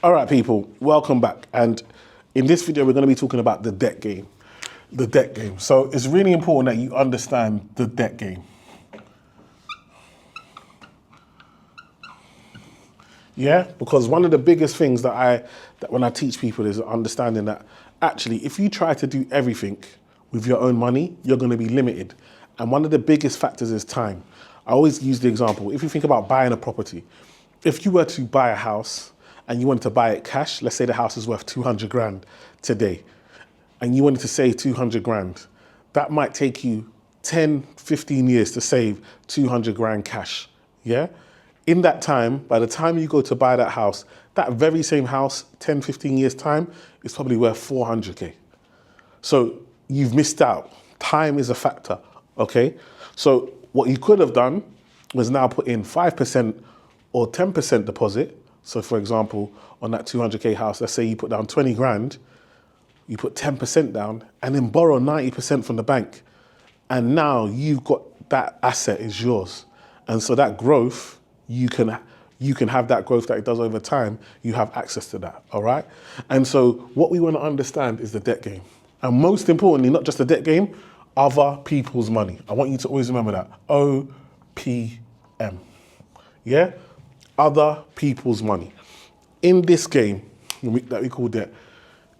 All right, people, welcome back. And in this video, we're going to be talking about the debt game. The debt game. So it's really important that you understand the debt game. Yeah, because one of the biggest things that when I teach people is understanding that actually, if you try to do everything with your own money, you're going to be limited. And one of the biggest factors is time. I always use the example, if you think about buying a property, if you were to buy a house and you wanted to buy it cash, let's say the house is worth 200 grand today, and you wanted to save 200 grand, that might take you 10, 15 years to save 200 grand cash, yeah? In that time, by the time you go to buy that house, that very same house, 10, 15 years time, is probably worth 400K. So you've missed out. Time is a factor, okay? So what you could have done was now put in 5% or 10% deposit. So for example, on that 200K house, let's say you put down 20 grand, you put 10% down and then borrow 90% from the bank. And now you've got that asset is yours. And so that growth, you can have that growth that it does over time. You have access to that, all right? And so what we want to understand is the debt game. And most importantly, not just the debt game, other people's money. I want you to always remember that, OPM, yeah? Other people's money. In this game that we call debt,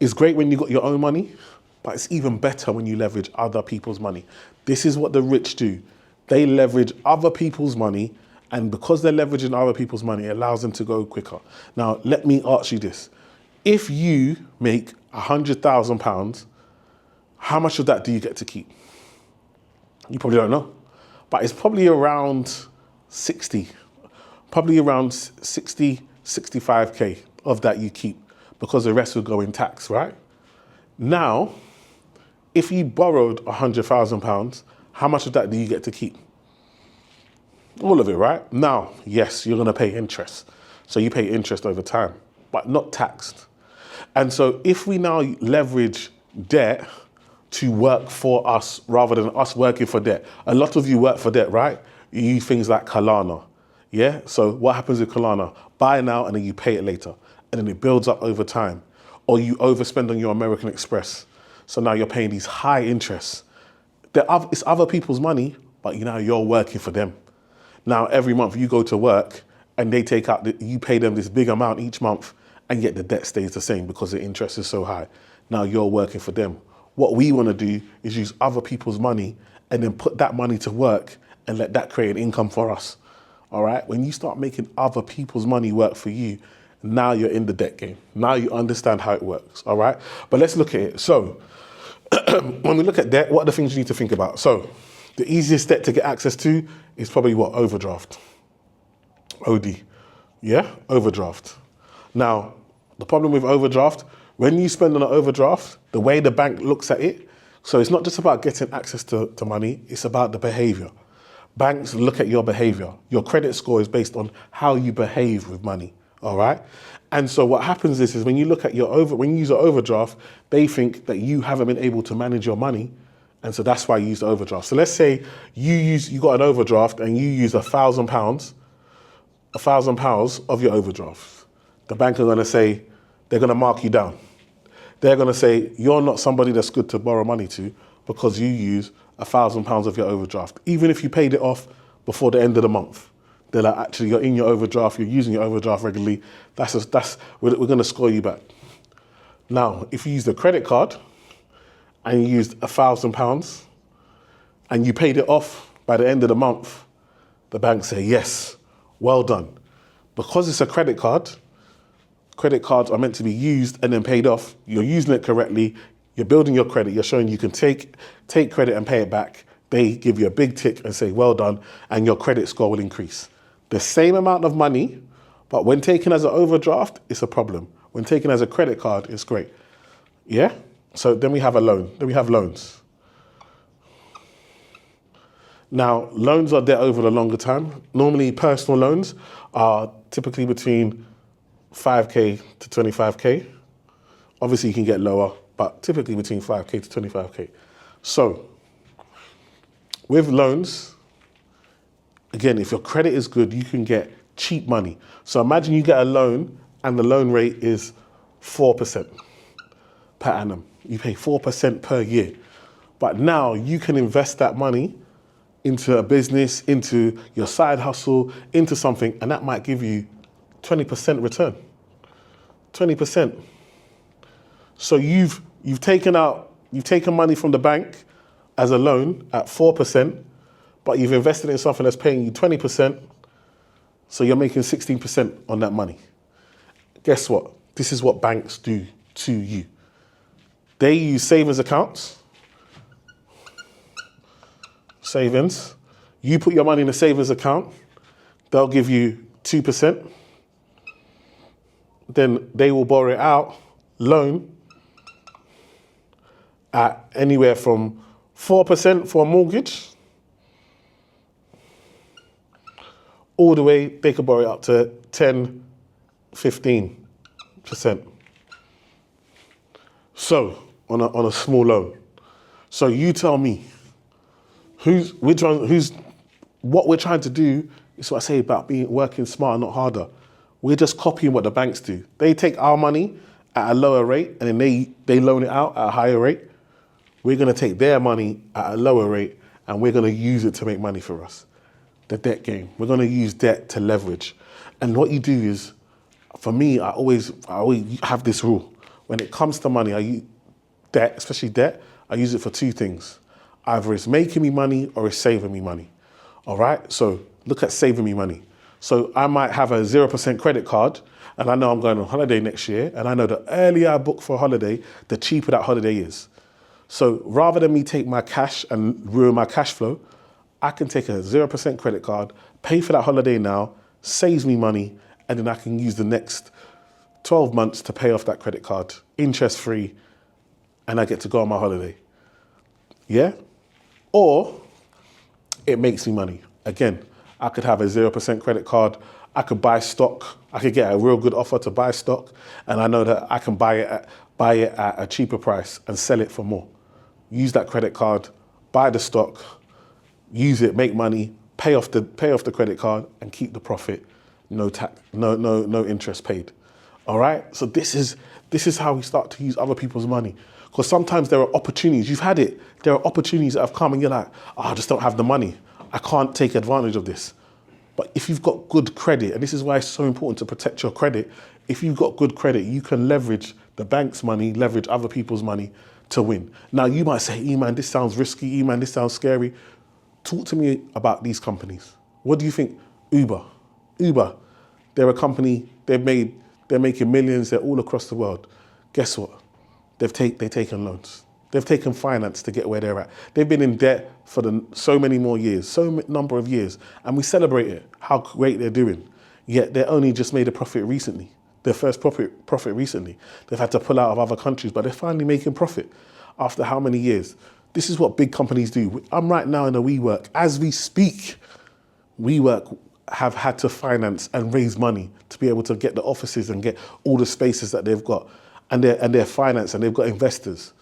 it's great when you got your own money, but it's even better when you leverage other people's money. This is what the rich do. They leverage other people's money, and because they're leveraging other people's money, it allows them to go quicker. Now, let me ask you this. If you make £100,000, how much of that do you get to keep? You probably don't know, but it's probably around 60, 65K of that you keep, because the rest will go in tax, right? Now, if you borrowed £100,000, how much of that do you get to keep? All of it, right? Now, yes, you're gonna pay interest. So you pay interest over time, but not taxed. And so if we now leverage debt to work for us rather than us working for debt, a lot of you work for debt, right? You use things like Kalana, yeah? So what happens with Kalana? Buy now and then you pay it later. And then it builds up over time. Or you overspend on your American Express. So now you're paying these high interests. It's other people's money, but you're working for them. Now, every month you go to work and they take out, you pay them this big amount each month, and yet the debt stays the same because the interest is so high. Now you're working for them. What we want to do is use other people's money and then put that money to work and let that create an income for us. All right? When you start making other people's money work for you, now you're in the debt game. Now you understand how it works. All right? But let's look at it. So when we look at debt, what are the things you need to think about? So the easiest debt to get access to is probably what? Overdraft. OD. Yeah? Overdraft. Now, the problem with overdraft, when you spend on an overdraft, the way the bank looks at it, so it's not just about getting access to money, it's about the behavior. Banks look at your behavior. Your credit score is based on how you behave with money, all right? And so what happens is when you look at when you use an overdraft, they think that you haven't been able to manage your money, and so that's why you use the overdraft. So let's say you got an overdraft and you use £1,000 of your overdraft. The bank are gonna say, they're gonna mark you down. They're gonna say, you're not somebody that's good to borrow money to because you use £1,000 of your overdraft, even if you paid it off before the end of the month. They're like, actually, you're in your overdraft, you're using your overdraft regularly, we're gonna score you back. Now, if you use the credit card and you used £1,000 and you paid it off by the end of the month, the bank say, yes, well done. Because it's a credit cards are meant to be used and then paid off. You're using it correctly. You're building your credit. You're showing you can take credit and pay it back. They give you a big tick and say, well done, and your credit score will increase. The same amount of money, but when taken as an overdraft, it's a problem. When taken as a credit card, it's great. Yeah? So then we have a loan. Then we have loans. Now, loans are debt over the longer time. Normally, personal loans are typically between 5K to 25K. Obviously, you can get lower, but typically between 5K to 25K. So, with loans, again, if your credit is good, you can get cheap money. So imagine you get a loan and the loan rate is 4% per annum. You pay 4% per year. But now you can invest that money into a business, into your side hustle, into something, and that might give you 20% return. 20%. So you've taken money from the bank as a loan at 4%, but you've invested in something that's paying you 20%, so you're making 16% on that money. Guess what? This is what banks do to you. They use savings accounts, savings. You put your money in a savings account, they'll give you 2%. Then they will borrow it out, loan, at anywhere from 4% for a mortgage, all the way, they could borrow it up to 10, 15%. So, on a small loan. So you tell me, what we're trying to do is what I say about working smarter, not harder. We're just copying what the banks do. They take our money at a lower rate and then they loan it out at a higher rate. We're gonna take their money at a lower rate and we're gonna use it to make money for us. The debt game. We're gonna use debt to leverage. And what you do is, for me, I always have this rule. When it comes to money, I use debt, especially debt, I use it for two things. Either it's making me money or it's saving me money. All right? So look at saving me money. So I might have a 0% credit card and I know I'm going on holiday next year and I know the earlier I book for a holiday, the cheaper that holiday is. So rather than me take my cash and ruin my cash flow, I can take a 0% credit card, pay for that holiday now, saves me money, and then I can use the next 12 months to pay off that credit card, interest-free, and I get to go on my holiday. Yeah? Or it makes me money. Again, I could have a 0% credit card, I could buy stock, I could get a real good offer to buy stock, and I know that I can buy it at a cheaper price and sell it for more. Use that credit card, buy the stock, use it, make money, pay off the credit card, and keep the profit. No tax, no interest paid. All right. So this is how we start to use other people's money. Because sometimes there are opportunities. You've had it. There are opportunities that have come, and you're like, oh, I just don't have the money. I can't take advantage of this. But if you've got good credit, and this is why it's so important to protect your credit. If you've got good credit, you can leverage the bank's money, leverage other people's money to win. Now you might say, E-man, this sounds risky. E-man, this sounds scary. Talk to me about these companies. What do you think? Uber, they're a company, they're making millions, they're all across the world. Guess what? They've taken loans. They've taken finance to get where they're at. They've been in debt for so many more years, number of years, and we celebrate it, how great they're doing. Yet they only just made a profit recently, their first profit recently. They've had to pull out of other countries, but they're finally making profit after how many years? This is what big companies do. I'm right now in a WeWork. As we speak, WeWork have had to finance and raise money to be able to get the offices and get all the spaces that they've got. And they're financed and they've got investors.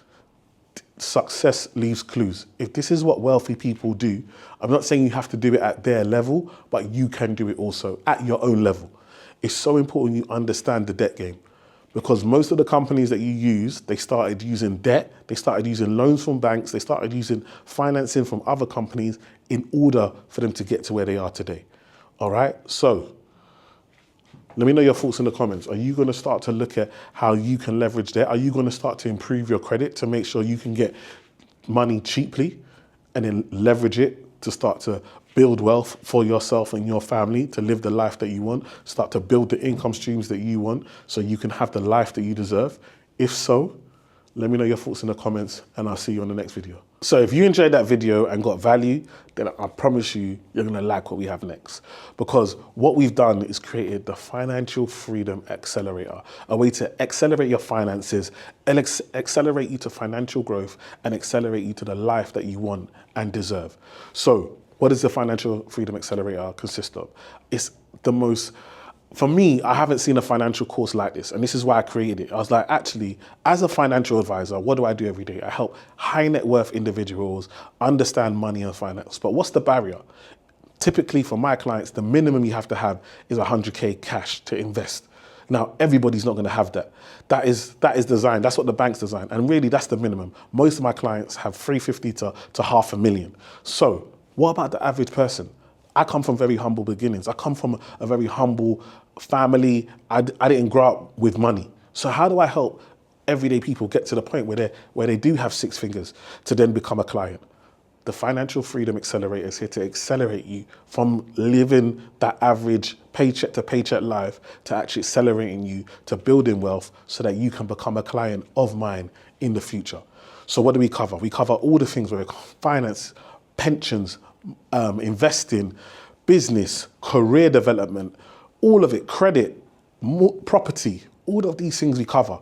Success leaves clues. If this is what wealthy people do, I'm not saying you have to do it at their level, but you can do it also at your own level. It's so important you understand the debt game. Because most of the companies that you use, they started using debt, they started using loans from banks, they started using financing from other companies in order for them to get to where they are today. All right, so let me know your thoughts in the comments. Are you gonna start to look at how you can leverage debt? Are you gonna start to improve your credit to make sure you can get money cheaply and then leverage it to start to build wealth for yourself and your family, to live the life that you want, start to build the income streams that you want so you can have the life that you deserve? If so, let me know your thoughts in the comments and I'll see you on the next video. So if you enjoyed that video and got value, then I promise you, you're gonna like what we have next. Because what we've done is created the Financial Freedom Accelerator, a way to accelerate your finances, accelerate you to financial growth, and accelerate you to the life that you want and deserve. So what does the Financial Freedom Accelerator consist of? It's the most, for me, I haven't seen a financial course like this, and this is why I created it. I was like, actually, as a financial advisor, what do I do every day? I help high net worth individuals understand money and finance. But what's the barrier? Typically for my clients, the minimum you have to have is 100K cash to invest. Now, everybody's not going to have that. That is designed. That's what the bank's designed. And really, that's the minimum. Most of my clients have 350 to $500,000. So what about the average person? I come from very humble beginnings. I come from a very humble family. I didn't grow up with money. So how do I help everyday people get to the point where they do have six figures to then become a client? The Financial Freedom Accelerator is here to accelerate you from living that average paycheck to paycheck life to actually accelerating you to building wealth so that you can become a client of mine in the future. So what do we cover? We cover all the things where finance, pensions, investing, business, career development, all of it, credit, property, all of these things we cover.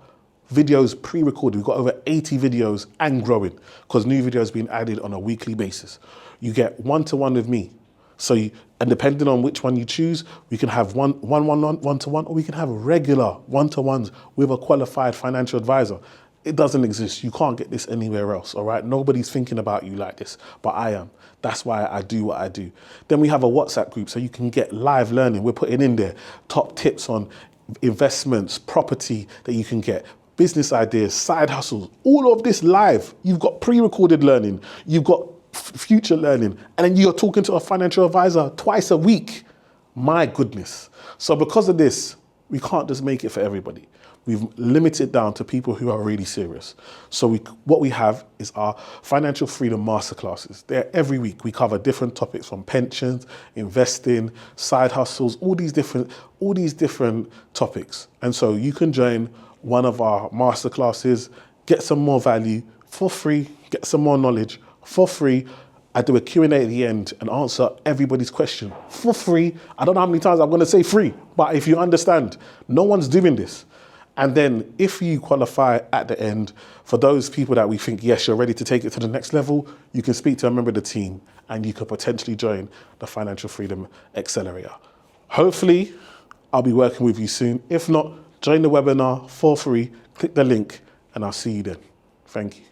Videos pre-recorded. We've got over 80 videos and growing because new videos being added on a weekly basis. You get one-to-one with me. So, and depending on which one you choose, we can have one-to-one, or we can have regular one-to-ones with a qualified financial advisor. It doesn't exist. You can't get this anywhere else, all right? Nobody's thinking about you like this, but I am. That's why I do what I do. Then we have a WhatsApp group so you can get live learning. We're putting in there top tips on investments, property that you can get, business ideas, side hustles, all of this live. You've got pre-recorded learning, you've got future learning, and then you're talking to a financial advisor twice a week. My goodness. So because of this, we can't just make it for everybody. We've limited down to people who are really serious. So what we have is our Financial Freedom Masterclasses. They're every week. We cover different topics from pensions, investing, side hustles, all these different topics. And so you can join one of our masterclasses, get some more value for free, get some more knowledge for free. I do a Q&A at the end and answer everybody's question for free. I don't know how many times I'm going to say free, but if you understand, no one's doing this. And then if you qualify at the end, for those people that we think, yes, you're ready to take it to the next level, you can speak to a member of the team and you could potentially join the Financial Freedom Accelerator. Hopefully, I'll be working with you soon. If not, join the webinar for free, click the link, and I'll see you then. Thank you.